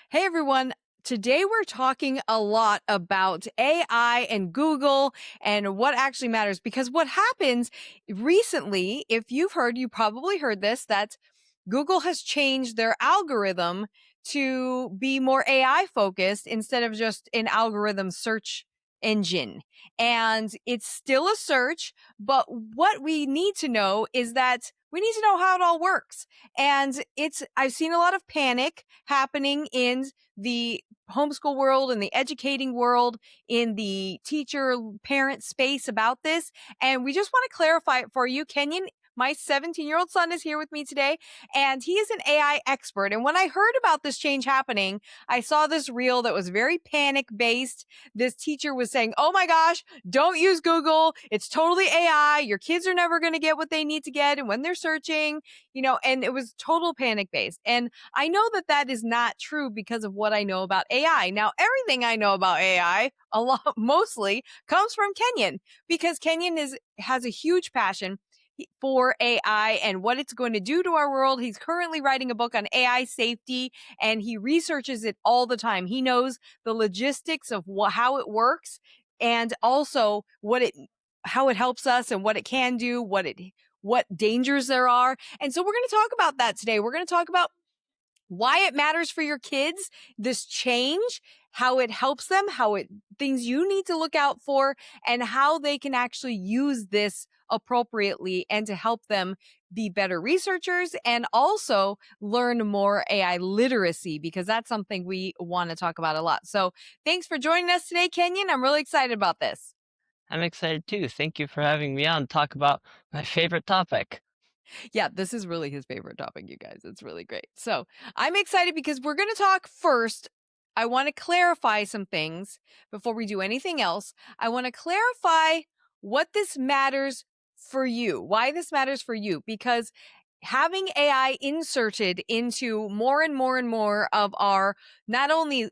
Hey everyone. Today we're talking a lot about AI and Google and what actually matters because what happens recently, if you probably heard this, that Google has changed their algorithm to be more AI focused instead of just an algorithm search engine. And it's still a search, but what we need to know is that we need to know how it all works. And I've seen a lot of panic happening in the homeschool world and the educating world, in the teacher parent space about this. And we just want to clarify it for you. Kenyon, my 17-year-old son, is here with me today, and he is an AI expert. And when I heard about this change happening, I saw this reel that was very panic based. This teacher was saying, "Oh my gosh, don't use Google. It's totally AI. Your kids are never going to get what they need to get. And when they're searching, and it was total panic based." And I know that that is not true because of what I know about AI. Now, everything I know about AI, a lot, mostly comes from Kenyon, because Kenyon has a huge passion for AI and what it's going to do to our world. He's currently writing a book on AI safety, and he researches it all the time. He knows the logistics of how it works, and also how it helps us and what it can do, what dangers there are. And so we're going to talk about that today. We're going to talk about why it matters for your kids, this change, how it helps them, things you need to look out for, and how they can actually use this appropriately and to help them be better researchers and also learn more AI literacy, because that's something we want to talk about a lot. So thanks for joining us today, Kenyon. I'm really excited about this. I'm excited too. Thank you for having me on to talk about my favorite topic. Yeah, this is really his favorite topic, you guys. It's really great. So I'm excited because we're going to talk first. I want to clarify some things before we do anything else. I want to clarify what this matters for you, why this matters for you, because having AI inserted into more and more and more of our not only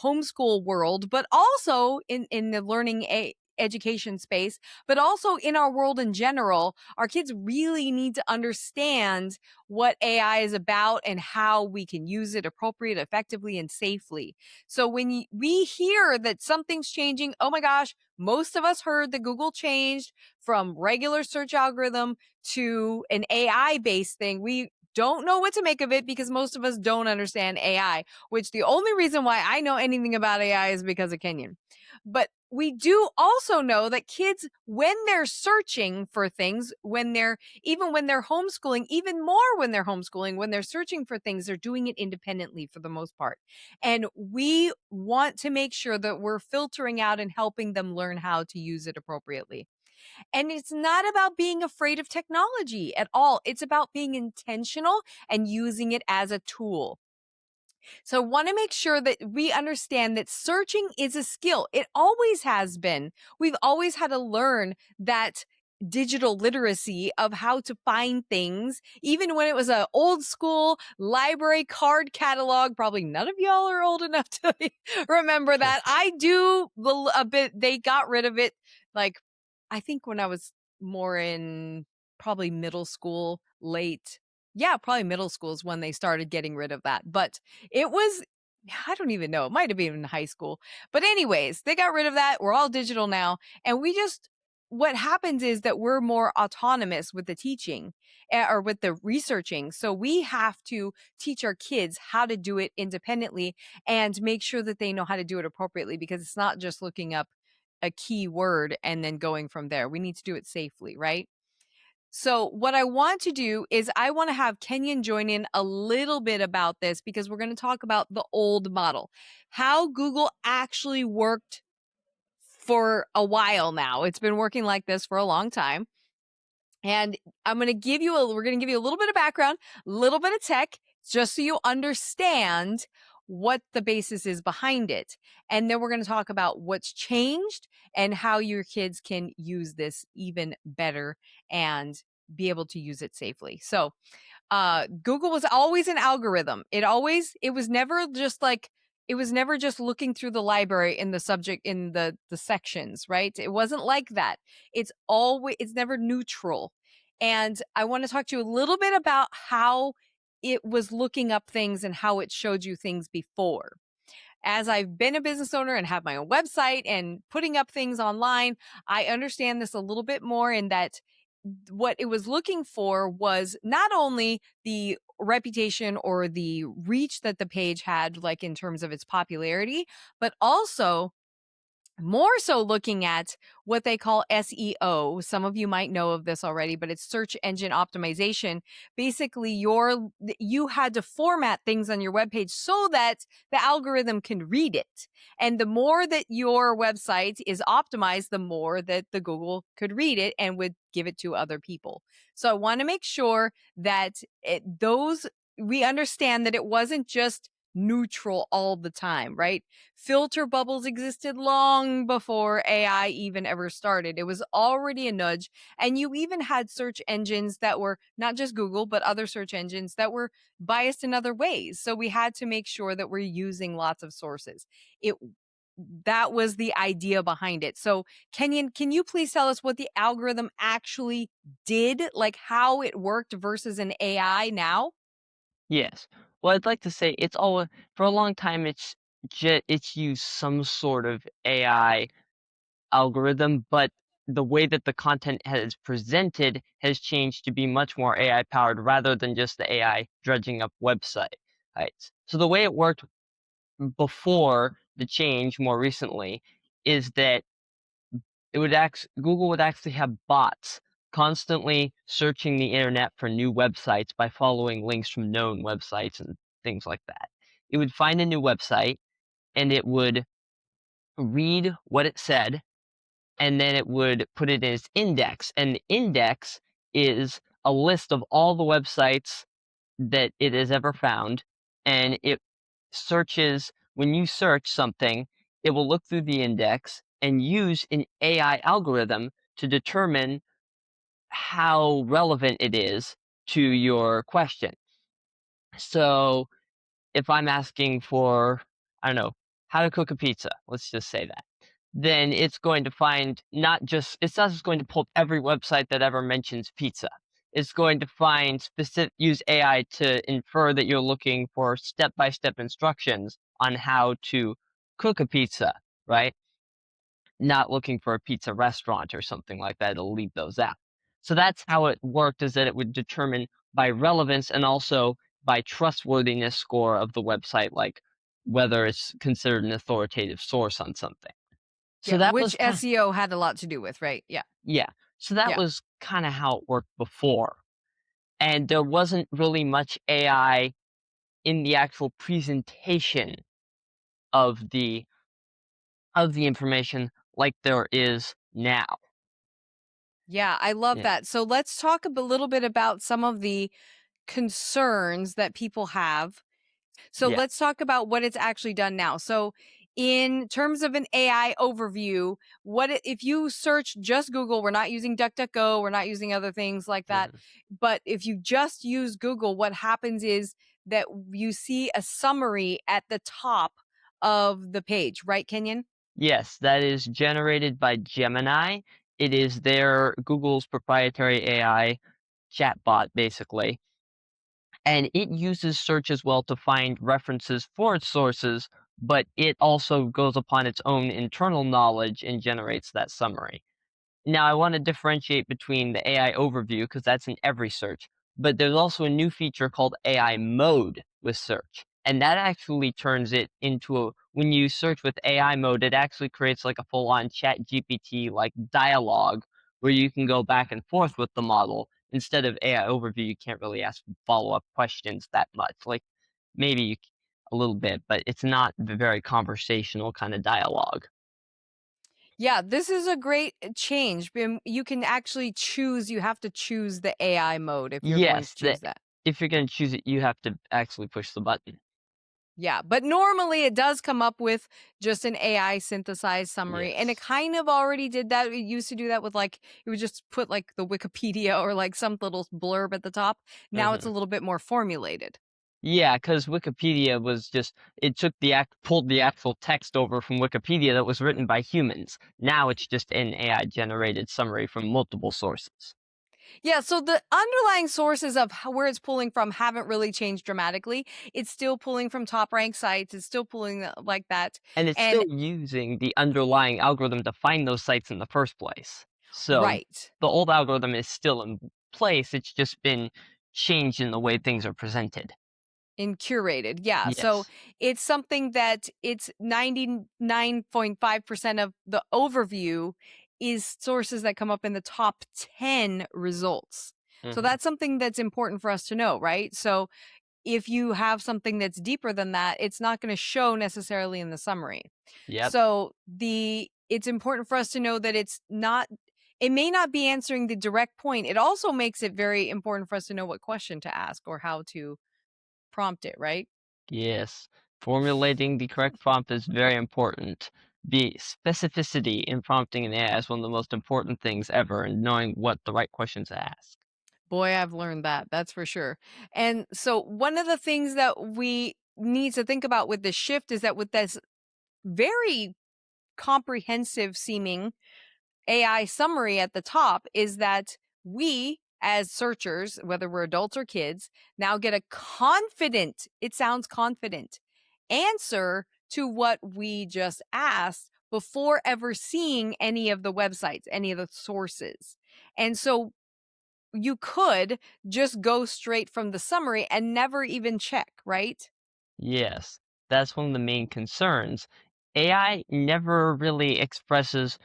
homeschool world, but also in the education space, but also in our world in general, our kids really need to understand what AI is about and how we can use it appropriately, effectively, and safely. So when we hear that something's changing, oh my gosh, most of us heard that Google changed from regular search algorithm to an AI based thing. We don't know what to make of it because most of us don't understand AI, which the only reason why I know anything about AI is because of Kenyon. But we do also know that kids, when they're searching for things, when they're homeschooling, even more when they're homeschooling, when they're searching for things, they're doing it independently for the most part. And we want to make sure that we're filtering out and helping them learn how to use it appropriately. And it's not about being afraid of technology at all. It's about being intentional and using it as a tool. So I want to make sure that we understand that searching is a skill. It always has been. We've always had to learn that digital literacy of how to find things, even when it was an old school library card catalog. Probably none of y'all are old enough to remember that. I do a bit. They got rid of it, like, I think when I was more in probably middle school, probably middle school is when they started getting rid of that. But it was, I don't even know. It might have been in high school. But anyways, they got rid of that. We're all digital now. And what happens is that we're more autonomous with the teaching, or with the researching. So we have to teach our kids how to do it independently and make sure that they know how to do it appropriately, because it's not just looking up a key word and then going from there. We need to do it safely, right? So what I want to do is I want to have Kenyon join in a little bit about this, because we're going to talk about the old model, how Google actually worked for a while now. It's been working like this for a long time. And we're going to give you a little bit of background, a little bit of tech, just so you understand what the basis is behind it. And then we're going to talk about what's changed and how your kids can use this even better and be able to use it safely. So, Google was always an algorithm. It was never just looking through the library in the subject, in the sections, right? It wasn't like that. It's never neutral. And I want to talk to you a little bit about how it was looking up things and how it showed you things before. As I've been a business owner and have my own website and putting up things online, I understand this a little bit more in that what it was looking for was not only the reputation or the reach that the page had, like in terms of its popularity, but also more so looking at what they call SEO. Some of you might know of this already, but it's search engine optimization. Basically, you had to format things on your webpage so that the algorithm can read it. And the more that your website is optimized, the more that the Google could read it and would give it to other people. So I want to make sure that we understand that it wasn't just neutral all the time, right? Filter bubbles existed long before AI even ever started. It was already a nudge. And you even had search engines that were not just Google, but other search engines that were biased in other ways. So we had to make sure that we're using lots of sources. It That was the idea behind it. So, Kenyon, can you please tell us what the algorithm actually did, like how it worked versus an AI now? Yes. Well, I'd like to say it's all for a long time. It's used some sort of AI algorithm, but the way that the content has presented has changed to be much more AI powered rather than just the AI dredging up website. Right. So the way it worked before the change more recently is that Google would actually have bots constantly searching the internet for new websites by following links from known websites and things like that. It would find a new website and it would read what it said and then it would put it in its index. And the index is a list of all the websites that it has ever found. And it searches, when you search something, it will look through the index and use an AI algorithm to determine how relevant it is to your question. So if I'm asking for, I don't know, how to cook a pizza, let's just say that, then it's going to find it's not just going to pull up every website that ever mentions pizza. It's going to use AI to infer that you're looking for step-by-step instructions on how to cook a pizza, right? Not looking for a pizza restaurant or something like that. It'll leave those out. So that's how it worked, is that it would determine by relevance and also by trustworthiness score of the website, like whether it's considered an authoritative source on something. So Yeah, that which was kind SEO had a lot to do with, right? Yeah. yeah. So that Yeah. was kind of how it worked before. And there wasn't really much AI in the actual presentation of the information like there is now. Yeah, I love Yeah. that. So let's talk little bit about some of the concerns that people have. So Yeah. let's talk about what it's actually done now. So in terms of an AI overview, if you search just Google, we're not using DuckDuckGo, we're not using other things like that, Mhm. but if you just use Google, what happens is that you see a summary at the top of the page, right, Kenyon? Yes, that is generated by Gemini. It is Google's proprietary AI chatbot, basically. And it uses search as well to find references for its sources, but it also goes upon its own internal knowledge and generates that summary. Now, I want to differentiate between the AI overview because that's in every search, but there's also a new feature called AI mode with search. And that actually turns it when you search with AI mode, it actually creates like a full on chat GPT like dialogue where you can go back and forth with the model. Instead of AI overview, you can't really ask follow up questions that much. Like maybe a little bit, but it's not the very conversational kind of dialogue. Yeah, this is a great change. You can actually choose, you have to choose the AI mode if you're going to Yes, choose that. if you're gonna choose it, you have to actually push the button. Yeah, but normally it does come up with just an AI synthesized summary. And it Yes. kind of already did that. It used to do that with like, it would just put like the Wikipedia or like some little blurb at the top. Now it's a Mhm. little bit more formulated. Yeah, because Wikipedia was just it took pulled the actual text over from Wikipedia that was written by humans. Now it's just an AI generated summary from multiple sources. Yeah, so the underlying sources of where it's pulling from haven't really changed dramatically. It's still pulling from top ranked sites. It's still pulling like that. And it's And still using the underlying algorithm to find those sites in the first place. So right. the old algorithm is still in place, it's just been changed in the way things are presented. And curated, yeah. So Yes. it's something that it's 99.5% of the overview is sources that come up in the top 10 results. So Mhm. that's something that's important for us to know, right? So if you have something that's deeper than that, it's not going to show necessarily in the summary. Yep. So it's important for us to know that it may not be answering the direct point. It also makes it very important for us to know what question to ask or how to prompt it, right? Yes. Formulating the correct prompt is very important. The specificity in prompting an AI is one of the most important things ever, and knowing what the right questions to ask. Boy, I've learned that. That's for sure. And so one of the things that we need to think about with this shift is that with this very comprehensive seeming AI summary at the top is that we as searchers, whether we're adults or kids, now get a confident, it sounds confident, answer to what we just asked before ever seeing any of the websites, any of the sources. And so you could just go straight from the summary and never even check, right? Yes, that's one of the main concerns. AI never really expresses,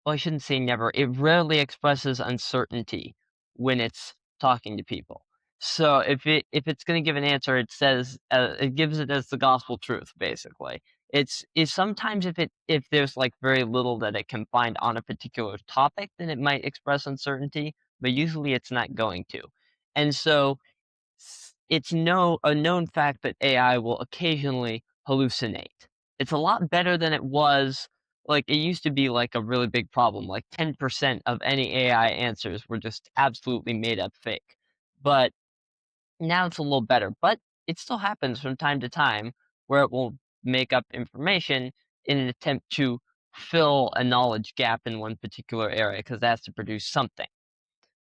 well, I shouldn't say never, it rarely expresses uncertainty when it's talking to people. So if it's going to give an answer, it gives it as the gospel truth, basically. It's sometimes if there's like very little that it can find on a particular topic, then it might express uncertainty, but usually it's not going to. And so it's a known fact that AI will occasionally hallucinate. It's a lot better than it was. Like, it used to be, like, a really big problem, like, 10% of any AI answers were just absolutely made up fake. But now it's a little better, but it still happens from time to time where it will make up information in an attempt to fill a knowledge gap in one particular area because it has to produce something.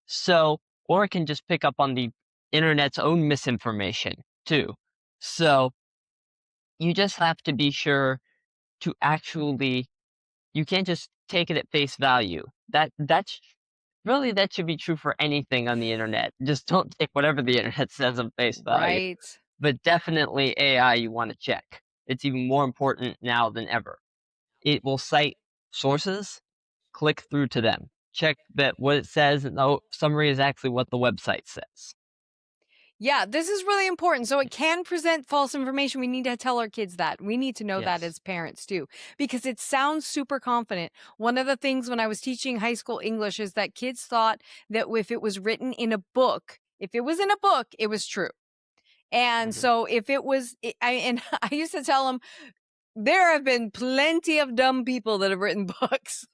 So, or it can just pick up on the internet's own misinformation too. So, you just have to be sure to actually, you can't just take it at face value. That's really, that should be true for anything on the internet. Just don't take whatever the internet says at face value. Right. But definitely AI you want to check. It's even more important now than ever. It will cite sources, click through to them. Check that what it says in the summary is actually what the website says. Yeah, this is really important. So it can present false information. We need to tell our kids that. We need to know that Yes. as parents too, because it sounds super confident. One of the things when I was teaching high school English is that kids thought that if it was written in a book, if it was in a book, it was true. And Mhm. so if it was, I used to tell them there have been plenty of dumb people that have written books.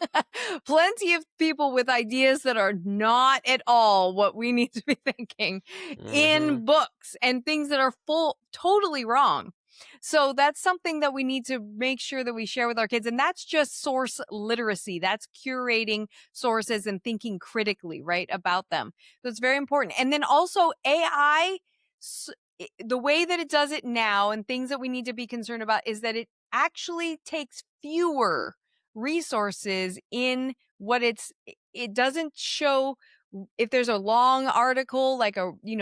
Plenty of people with ideas that are not at all what we need to be thinking Mhm. in books and things that are totally wrong. So that's something that we need to make sure that we share with our kids. And that's just source literacy. That's curating sources and thinking critically, right, about them. So it's very important. And then also AI, the way that it does it now and things that we need to be concerned about is that it actually takes fewer resources in what it doesn't show if there's a long article like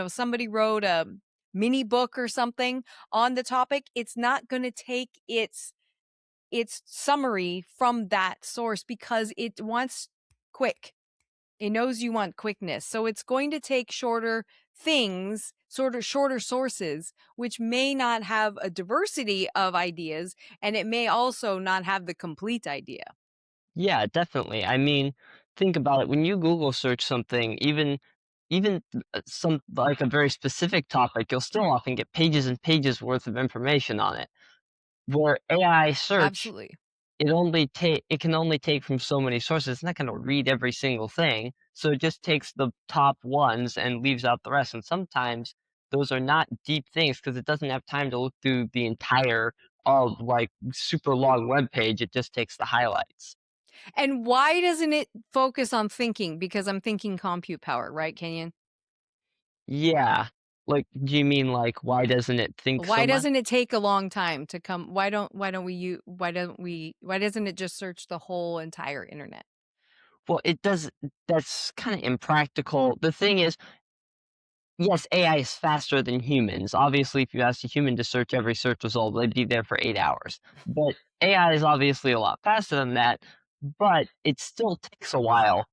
somebody wrote a mini book or something on the topic, it's not going to take its summary from that source because it wants quick, it knows you want quickness. So it's going to take shorter things, sort of shorter sources, which may not have a diversity of ideas. And it may also not have the complete idea. Yeah, definitely. I mean, think about it. When you Google search something, even some like a very specific topic, you'll still often get pages and pages worth of information on it. Where AI search, Absolutely. it can only take from so many sources. It's not going to read every single thing, so it just takes the top ones and leaves out the rest. And sometimes those are not deep things because it doesn't have time to look through the entire, like super long web page. It just takes the highlights. And why doesn't it focus on thinking? Because I'm thinking compute power, right, Kenyon? Yeah. Like, do you mean, like, why doesn't it think so Why much? doesn't it take a long time to come? Why doesn't it just search the whole entire internet? Well, it does that's kinda impractical. The thing is, yes, AI is faster than humans. Obviously, if you asked a human to search every search result, they'd be there for 8 hours. But AI is obviously a lot faster than that, but it still takes a while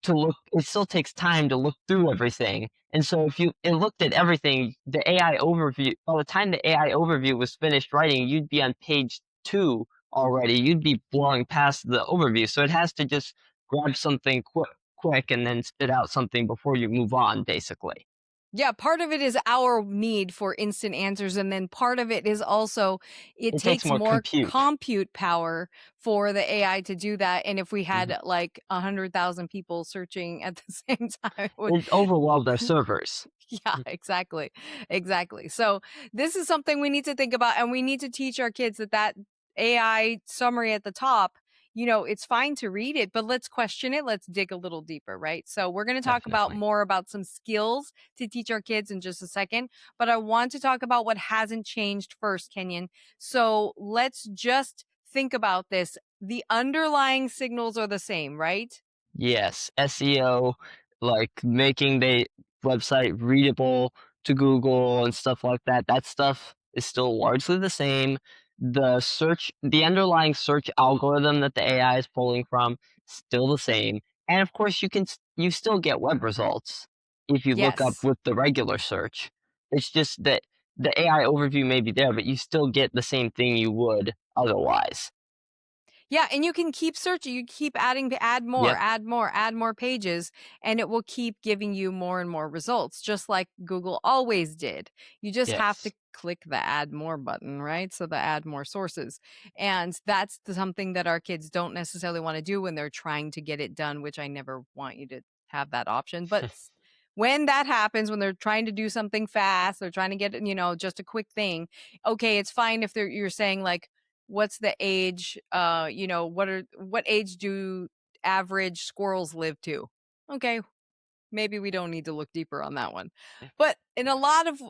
to look it still takes time to look through everything. And so if you it looked at everything, the AI overview by the time the AI overview was finished writing, you'd be on page 2 already. You'd be blowing past the overview. So it has to just grab something quick and then spit out something before you move on, basically. Yeah, part of it is our need for instant answers, and then part of it is also it It takes takes more more compute. compute power for the AI to do that. And if we Mhm. had like 100,000 people searching at the same time, it would, It overwhelmed our servers. yeah, exactly. Exactly. So this is something we need to think about, and we need to teach our kids that AI summary at the top, it's fine to read it, but let's question it. Let's dig a little deeper, right? So we're going to talk about Definitely. more about some skills to teach our kids in just a second, but I want to talk about what hasn't changed first, Kenyon. So let's just think about this. The underlying signals are the same, right? Yes, SEO, like making the website readable to Google and stuff like that. That stuff is still largely the same. The underlying search algorithm that the AI is pulling from, still the same. And of course, you still get web results if you look up Yes. with the regular search. It's just that the AI overview may be there, but you still get the same thing you would otherwise. Yeah, and you can keep searching. You keep adding to Yep. add more pages, and it will keep giving you more and more results, just like Google always did. You just have to Yes. click the add more button, right? So the add more sources. And that's something that our kids don't necessarily want to do when they're trying to get it done, which I never want you to have that option. But when that happens, when they're trying to do something fast, they're trying to get, just a quick thing. Okay, it's fine if you're saying like, what's the age what age do average squirrels live to? Okay, maybe we don't need to look deeper on that one, but in a lot of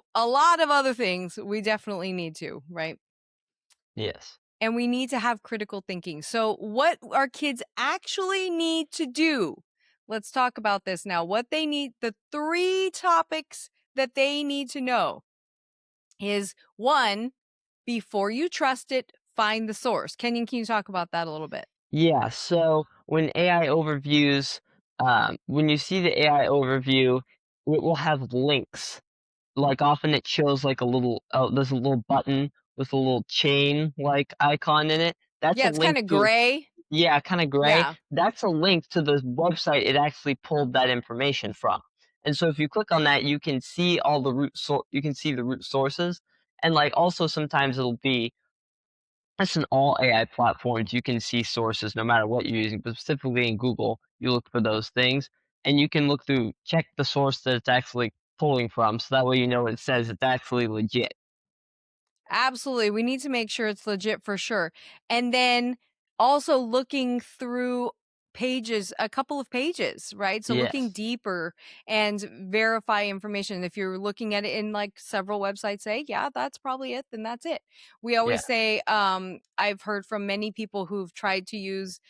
other things we definitely need to, right? Yes. And we need to have critical thinking. So what our kids actually need to do, let's talk about this now. What they need, the three topics that they need to know is: one, before you trust it, find the source. Kenyon, can you talk about that a little bit? Yeah, so when you see the AI overview, it will have links. Like, often it shows, like, there's a little button with a little chain, like, icon in it. That's Yeah, a it's link kinda to gray. yeah, kinda gray. Yeah, That's a link to the website it actually pulled that information from. And so if you click on that, you can see the root sources, and, like, also sometimes it'll be that's in all AI platforms, you can see sources no matter what you're using, but specifically in Google, you look for those things, and you can check the source that it's actually pulling from, so that way you know it says it's actually legit. absolutely. We need to make sure it's legit for sure. And then also looking through a couple of pages, right? So looking Yes. deeper and verify information. If you're looking at it in like several websites say, yeah, that's probably it, then that's it. We Yeah. always say, I've heard from many people who've tried to use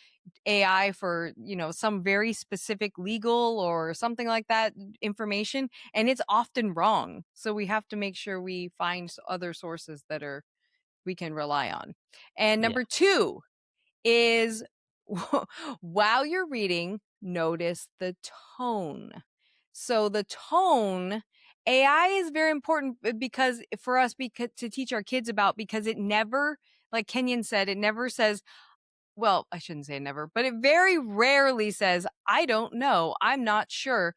AI for, some very specific legal or something like that information, and it's often wrong. So we have to make sure we find other sources that are we can rely on. And Yeah. number 2 is while you're reading, notice the tone. So the tone, AI is very important because for us because to teach our kids about, because it never, like Kenyon said, it never says, well, I shouldn't say never, but it very rarely says, I don't know. I'm not sure.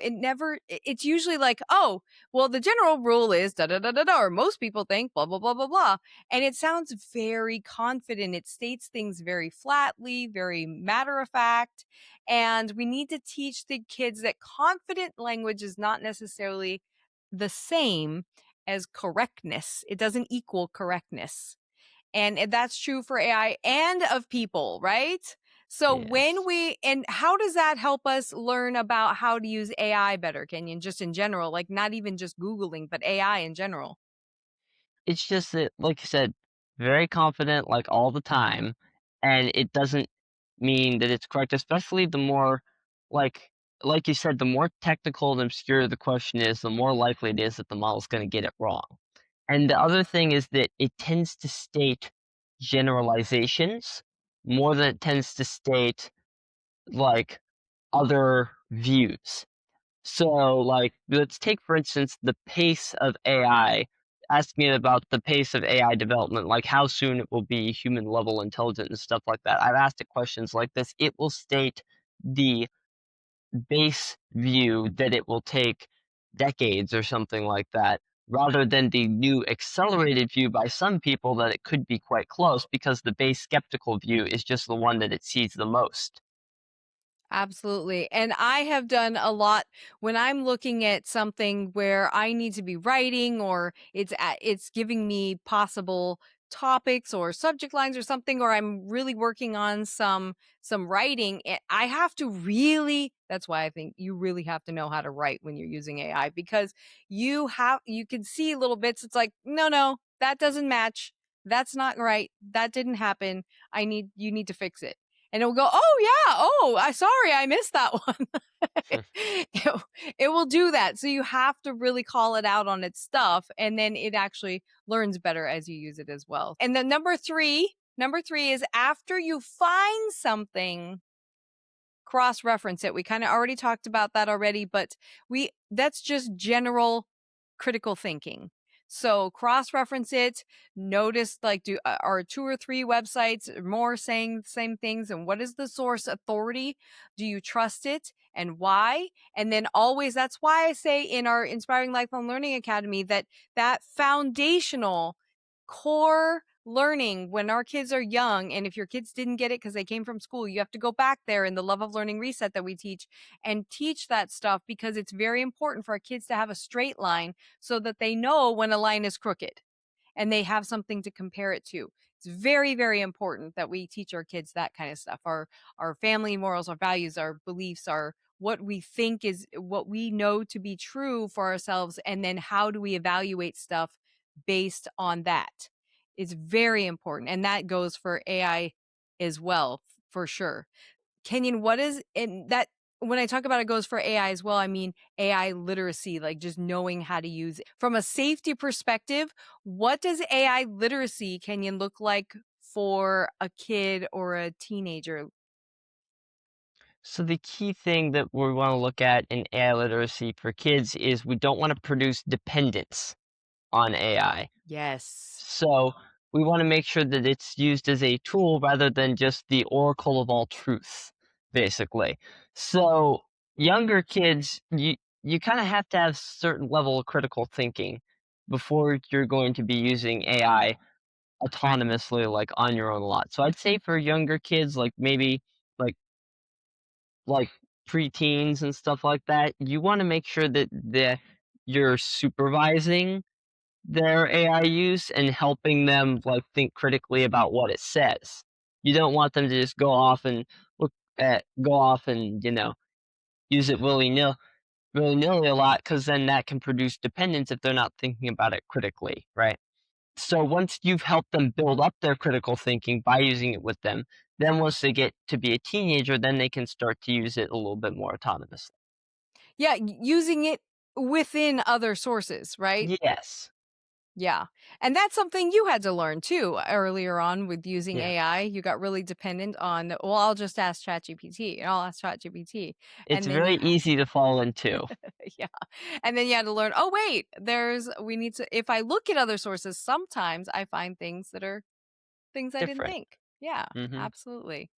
It never, it's usually like, oh, well, the general rule is da da da da da, or most people think blah, blah, blah, blah, blah. And it sounds very confident. It states things very flatly, very matter of fact. And we need to teach the kids that confident language is not necessarily the same as correctness, it doesn't equal correctness. And that's true for AI and of people, right? So Yes. and how does that help us learn about how to use AI better, Kenyon, just in general, like not even just Googling, but AI in general? It's just that, like you said, very confident, like, all the time, and it doesn't mean that it's correct, especially the more, like like you said, the more technical and obscure the question is, the more likely it is that the model's gonna get it wrong. And the other thing is that it tends to state generalizations more than it tends to state, like, other views. So, like, let's take, for instance, the pace of AI. Asking it about the pace of AI development, like how soon it will be human level intelligent and stuff like that. I've asked it questions like this. It will state the base view that it will take decades or something like that, rather than the new accelerated view by some people that it could be quite close because the base skeptical view is just the one that it sees the most. Absolutely. And I have done a lot when I'm looking at something where I need to be writing or it's giving me possible topics or subject lines or something, or I'm really working on some writing. I have to really, that's why I think you really have to know how to write when you're using AI, because you can see little bits. It's like, no, that doesn't match. That's not right. That didn't happen. You need to fix it, and it'll go, "Oh, yeah. Oh, sorry, I missed that one." It it will do that. So you have to really call it out on its stuff, and then it actually learns better as you use it as well. And then number 3 is after you find something, cross-reference it. We kinda already talked about that already, but we that's just general critical thinking. So cross-reference it, notice, like, are 2 or 3 websites or more saying the same things, and what is the source authority? Do you trust it, and why? And then always, that's why I say in our Inspiring Lifelong Learning Academy that that foundational core learning when our kids are young, and if your kids didn't get it because they came from school, you have to go back there in the love of learning reset that we teach and teach that stuff, because it's very important for our kids to have a straight line so that they know when a line is crooked and they have something to compare it to. It's very, very important that we teach our kids that kind of stuff. Our family morals, our values, our beliefs, our what we think is what we know to be true for ourselves, and then how do we evaluate stuff based on that. It's very important. And that goes for AI as well, for sure. Kenyon, what is in that when I talk about it goes for AI as well, I mean AI literacy, like just knowing how to use it. From a safety perspective, what does AI literacy, Kenyon, look like for a kid or a teenager? So the key thing that we want to look at in AI literacy for kids is we don't want to produce dependence on AI. Yes. So we want to make sure that it's used as a tool rather than just the oracle of all truth, basically. So younger kids, you kind of have to have certain level of critical thinking before you're going to be using AI autonomously, like on your own a lot. So I'd say for younger kids, like maybe like like preteens and stuff like that, you want to make sure that you're supervising their AI use and helping them, like, think critically about what it says. You don't want them to just go off and, use it willy-nilly a lot, because then that can produce dependence if they're not thinking about it critically, right? So once you've helped them build up their critical thinking by using it with them, then once they get to be a teenager, then they can start to use it a little bit more autonomously. Yeah, using it within other sources, right? Yes. Yeah. And that's something you had to learn too earlier on with using Yeah. AI. You got really dependent on, well, I'll just ask ChatGPT and I'll ask ChatGPT. It's And then very easy to fall into. yeah. And then you had to learn, oh, wait, we need to, if I look at other sources, sometimes I find things that are things I didn't Different. think. Yeah, Mhm. absolutely.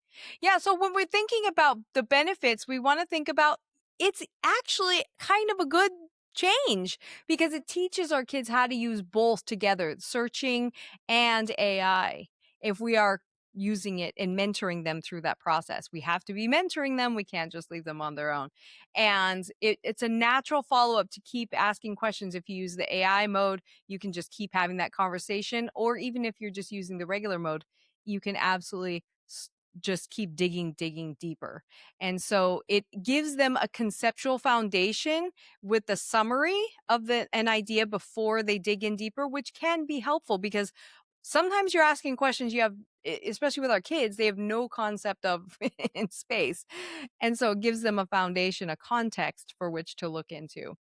Yeah, so when we're thinking about the benefits, we want to think about it's actually kind of a good change because it teaches our kids how to use both together, searching and AI. If we are using it and mentoring them through that process, we have to be mentoring them. We can't just leave them on their own. And it's a natural follow up to keep asking questions. If you use the AI mode, you can just keep having that conversation. Or even if you're just using the regular mode, you can absolutely just keep digging deeper. And so it gives them a conceptual foundation with the summary of an idea before they dig in deeper, which can be helpful because sometimes you're asking questions you have, especially with our kids, they have no concept of in space. And so it gives them a foundation, a context for which to look into.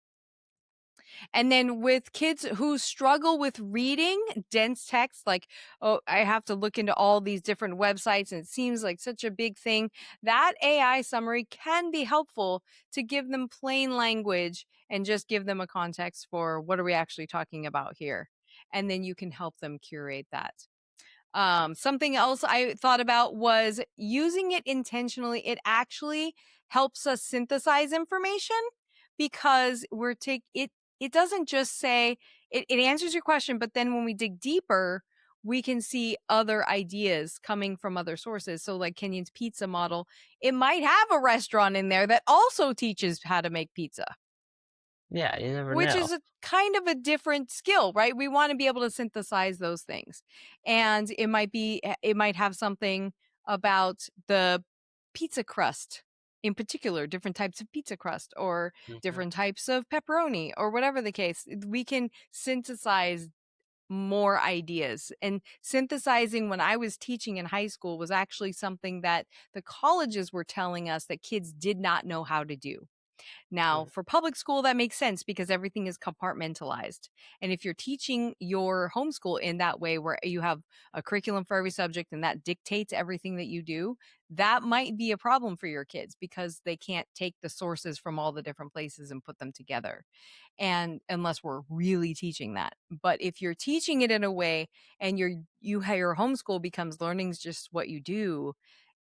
And then with kids who struggle with reading dense text, like, oh, I have to look into all these different websites and it seems like such a big thing, that AI summary can be helpful to give them plain language and just give them a context for what are we actually talking about here. And then you can help them curate that. Something else I thought about was using it intentionally. It actually helps us synthesize information because it doesn't just say it answers your question, but then when we dig deeper, we can see other ideas coming from other sources. So like Kenyon's pizza model, it might have a restaurant in there that also teaches how to make pizza. Yeah, you never Which know. is a kind of a different skill, right? We wanna be able to synthesize those things. And it might have something about the pizza crust, in particular, different types of pizza crust or Mhm. different types of pepperoni or whatever the case. We can synthesize more ideas. And synthesizing when I was teaching in high school was actually something that the colleges were telling us that kids did not know how to do. Now, Mhm. for public school, that makes sense because everything is compartmentalized. And if you're teaching your homeschool in that way, where you have a curriculum for every subject and that dictates everything that you do, that might be a problem for your kids because they can't take the sources from all the different places and put them together. And unless we're really teaching that. But if you're teaching it in a way and your homeschool becomes learning's just what you do,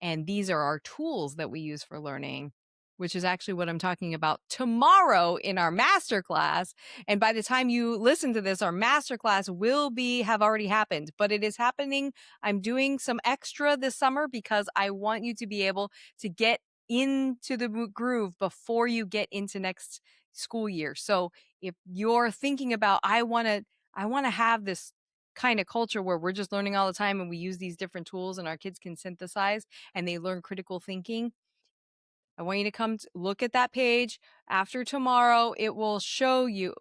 and these are our tools that we use for learning, which is actually what I'm talking about tomorrow in our masterclass. And by the time you listen to this, our masterclass will have already happened, but it is happening. I'm doing some extra this summer because I want you to be able to get into the groove before you get into next school year. So if you're thinking about, I want to have this kind of culture where we're just learning all the time and we use these different tools and our kids can synthesize and they learn critical thinking, I want you to look at that page after tomorrow. It will show you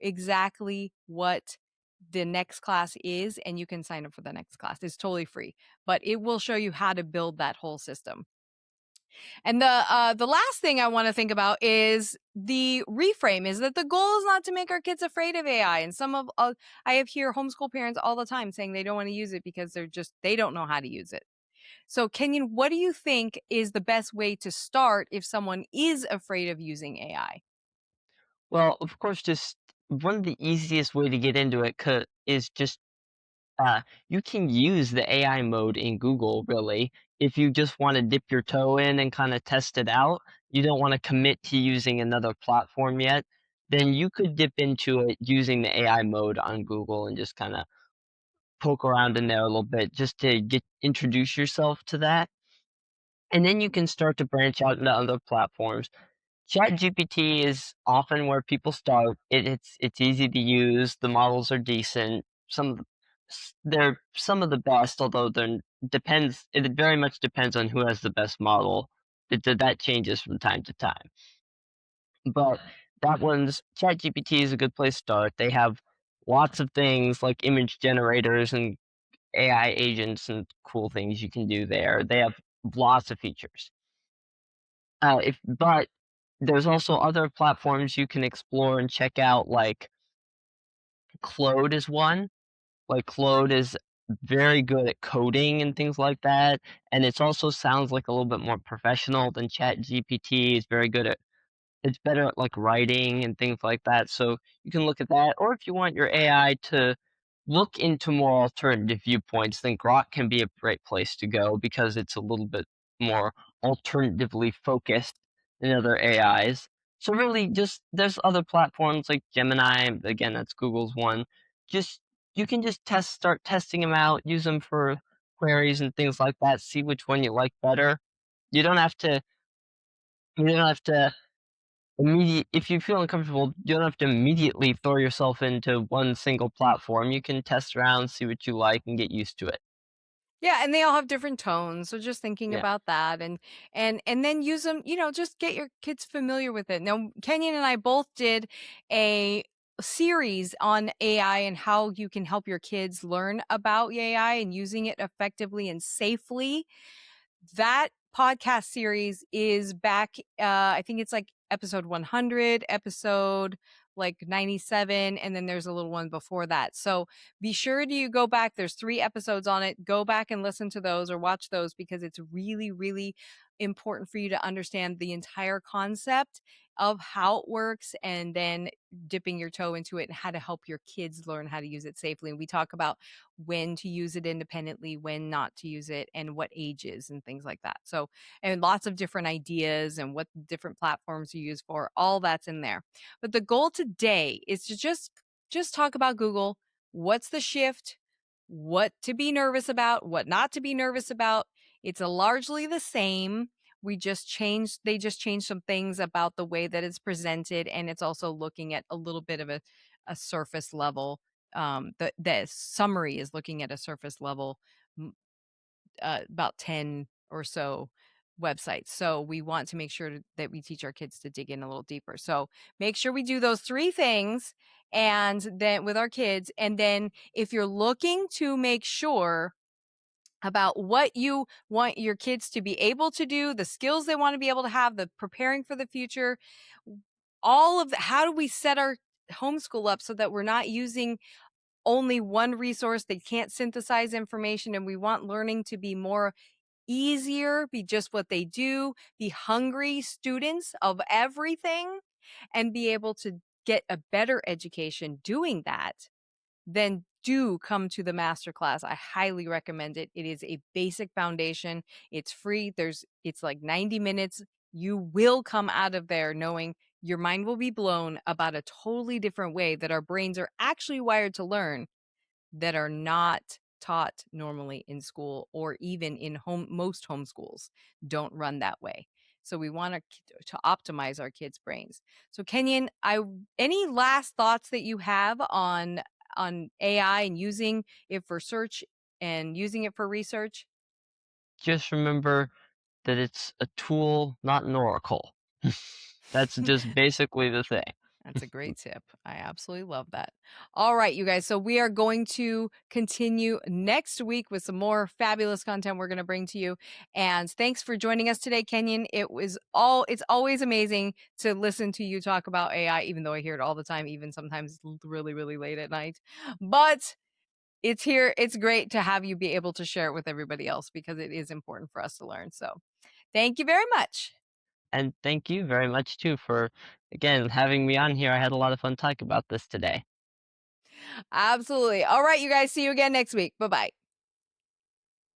exactly what the next class is, and you can sign up for the next class. It's totally free, but it will show you how to build that whole system. And the last thing I want to think about is the reframe. Is that the goal is not to make our kids afraid of AI? And I have hear homeschool parents all the time saying they don't want to use it because they don't know how to use it. So, Kenyon, what do you think is the best way to start if someone is afraid of using AI? Well, of course, just one of the easiest way to get into it is just you can use the AI mode in Google really if you just want to dip your toe in and kind of test it out. You don't want to commit to using another platform yet. Then you could dip into it using the AI mode on Google and just kind of poke around in there a little bit just to get introduce yourself to that. And then you can start to branch out into other platforms. ChatGPT is often where people start. It's easy to use. The models are decent. They're some of the best, although they're depends. It very much depends on who has the best model. That changes from time to time. But ChatGPT is a good place to start. They have lots of things like image generators and AI agents and cool things you can do there. They have lots of features. If but there's also other platforms you can explore and check out, like Claude is one. Like Claude is very good at coding and things like that, and it's also sounds like a little bit more professional than ChatGPT. It's better at like writing and things like that. So you can look at that. Or if you want your AI to look into more alternative viewpoints, then Grok can be a great place to go because it's a little bit more alternatively focused than other AIs. So really just there's other platforms like Gemini, again that's Google's one. Just you can just start testing them out, use them for queries and things like that, see which one you like better. You don't have to you don't have to Immediate if you feel uncomfortable, you don't have to immediately throw yourself into one single platform. You can test around, see what you like, and get used to it. Yeah, and they all have different tones, so just thinking Yeah. about that and then use them, just get your kids familiar with it. Now, Kenyon and I both did a series on AI and how you can help your kids learn about AI and using it effectively and safely. That podcast series is back, I think it's like episode 100, episode like 97, and then there's a little one before that. So be sure to go back. There's 3 episodes on it. Go back and listen to those or watch those because it's really, really important for you to understand the entire concept of how it works and then dipping your toe into it and how to help your kids learn how to use it safely. And we talk about when to use it independently, when not to use it, and what ages and things like that. So, and lots of different ideas and what different platforms you use for, all that's in there. But the goal today is to just talk about Google. What's the shift? What to be nervous about, what not to be nervous about. It's a largely the same. They just changed some things about the way that it's presented, and it's also looking at a little bit of a surface level. The summary is looking at a surface level, about 10 or so websites. So we want to make sure that we teach our kids to dig in a little deeper. So make sure we do those 3 things and then with our kids. And then if you're looking to make sure about what you want your kids to be able to do, the skills they want to be able to have, the preparing for the future, all of the, how do we set our homeschool up so that we're not using only one resource? They can't synthesize information, and we want learning to be more easier, be just what they do, be hungry students of everything, and be able to get a better education doing that. Then do come to the masterclass. I highly recommend it. It is a basic foundation. It's free. It's like 90 minutes. You will come out of there knowing your mind will be blown about a totally different way that our brains are actually wired to learn, that are not taught normally in school, or even in most homeschools don't run that way. So we want to optimize our kids' brains. So Kenyon, I any last thoughts that you have on AI and using it for search and using it for research? Just remember that it's a tool, not an oracle. That's just basically the thing. That's a great tip. I absolutely love that. All right, you guys. So we are going to continue next week with some more fabulous content we're going to bring to you. And thanks for joining us today, Kenyon. It's always amazing to listen to you talk about AI, even though I hear it all the time, even sometimes really, really late at night. But it's here. It's great to have you be able to share it with everybody else because it is important for us to learn. So thank you very much. And thank you very much too for, again, having me on here. I had a lot of fun talking about this today. Absolutely. All right, you guys. See you again next week. Bye bye.